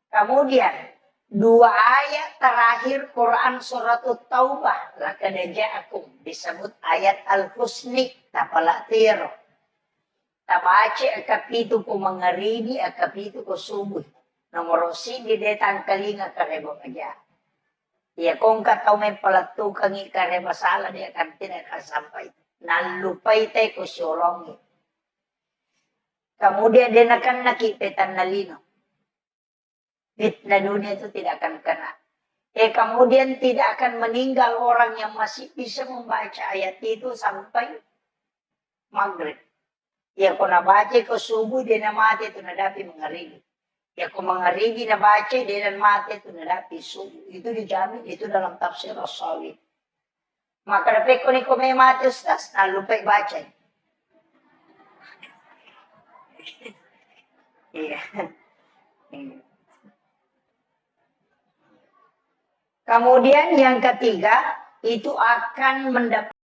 Kemudian 2 ayat terakhir Quran surat Taubah, laqad ja'akum, disebut ayat al-husni, tapalatir. Tabace akapitu ko mangaribi, akapitu ko subuh. Nomor di detang kalinga kareba aja. Ya kung kataw may palatukang ikareba sala dia akan tidak akan sampai. Nalupay tayo ko syolongi. Kemudian dia akan nakipitan na lino. Fitnah dunia itu tidak akan kena. Kemudian tidak akan meninggal orang yang masih bisa membaca ayat itu sampai maghrib. Ya kung nabaca ko subuh dia na mati itu nadapi mengaribi. Ya kung mengaribi na baca dia na mati itu nadapi subuh. Itu dijamin, itu dalam tafsir As-Sawi. Maka dapat ko ni kung may mati ustaz, nalupay baca. Iya. Kemudian yang ketiga, itu akan mendapat